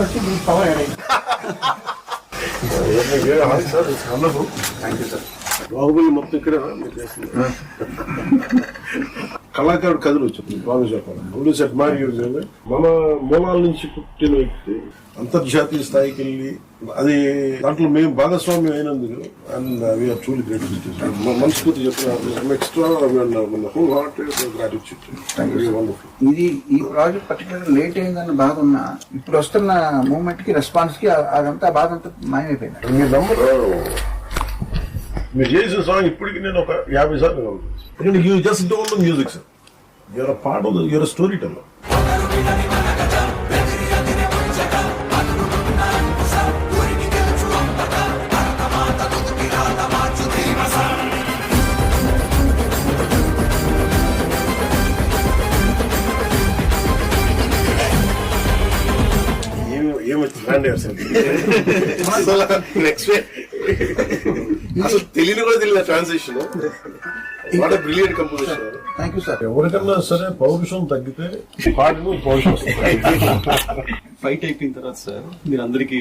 వచ్చి మీ power add అయింది. Thank you sir. బాహుబలి మొత్తం ఇక్కడే కళాకారుడు కథలు వచ్చింది. బాగా చెప్పాలి సెట్ మారి మన మూలాల నుంచి పుట్టిన వ్యక్తి అంతర్జాతీయ స్థాయికి వెళ్ళి అది దాంట్లో మేము భాగస్వామ్యం అయినందుకు అండ్ వీఆర్ ట్రూలీ గ్రేట్. మనస్ఫూర్తి చెప్తున్నాను. Extra whole heart gratitude. ఇది ఈ ప్రాజెక్ట్ పర్టికులర్ లేట్ అయిందన్న బాధ ఉన్నా ఇప్పుడు వస్తున్న మూమెంట్ కి రెస్పాన్స్ కి అదంతా బాధ అంతా మాయమైపోయింది. మీరు నమ్మరు, మీరు చేసిన సాంగ్ ఇప్పటికి నేను ఒక 50 సార్లు you just don't know music sir. You're a part of your storyteller. Next అసలు తెలియని కూడా తెలియదు transition. What brilliant composition. Thank you sir. ఎవరికన్నా సరే పౌరుషం తగ్గితే పాటలు పౌరుషం వస్తుంది. ఫైట్ అయిపోయిన తర్వాత సార్ మీరు అందరికి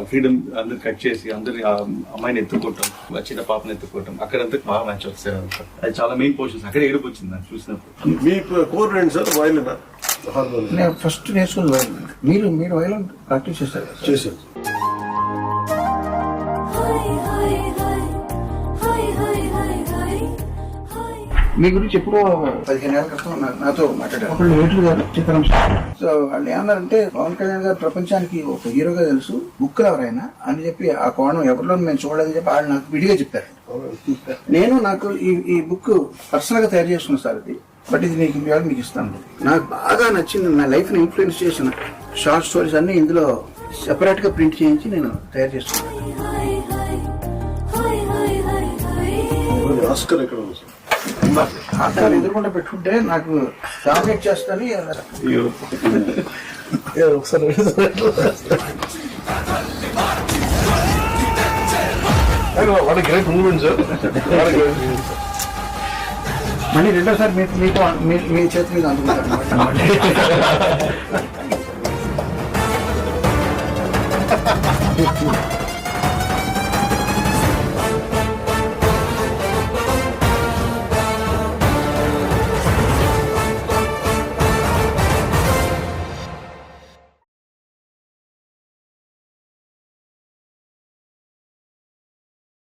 ఫ్రీడమ్ అందరు కట్ చేసి అందరి అమ్మాయిని ఎత్తుకోవటం, చిన్న పాపని ఎత్తుకోవటం, అక్కడంతా బాగా మ్యాచ్ వస్తారు. అది చాలా మెయిన్ పోర్షన్స్. అక్కడ ఏడుపు వచ్చింది నాకు చూసినప్పుడు. మీ కోర్ ఏంటి సార్? వైలినా? నేను ఫస్ట్ నేర్చుకుని వైలిన్. మీరు వైలిన్ ప్రాక్టీస్ చేస్తారు? చేశాను. మీ గురించి ఎప్పుడో 15 ఏళ్ల క్రితం నాతో మాట్లాడారు ఒకళ్ళు ఏటులు గారు చిత్రం. సో వాళ్ళు ఏమన్నారంటే పవన్ కళ్యాణ్ గారు ప్రపంచానికి ఒక హీరోగా తెలుసు, బుక్ ఎవరైనా అని చెప్పి ఆ కోణం ఎవరిలో మేము చూడలేదని చెప్పి వాళ్ళు నాకు విడిగా చెప్పారు. నేను నాకు ఈ బుక్ పర్సనల్ గా తయారు చేసుకున్నాను సార్. ఇది బట్ ఇది మీకు ఇస్తాను. నాకు బాగా నచ్చింది, నా లైఫ్ ని ఇన్ఫ్లుయెన్స్ చేసిన షార్ట్ స్టోరీస్ అన్ని ఇందులో సెపరేట్ గా ప్రింట్ చేయించి నేను తయారు చేసుకున్నాను. ఆస్కర్ ఎక్కడ ఉంది సార్? ఆస్కార్ ఎదురుకుండా పెట్టుకుంటే నాకు డామినేట్ చేస్తాను. What great moment sir. మళ్ళీ రెండోసారి మీకు మీ చేతి మీద అందుకుంటాను.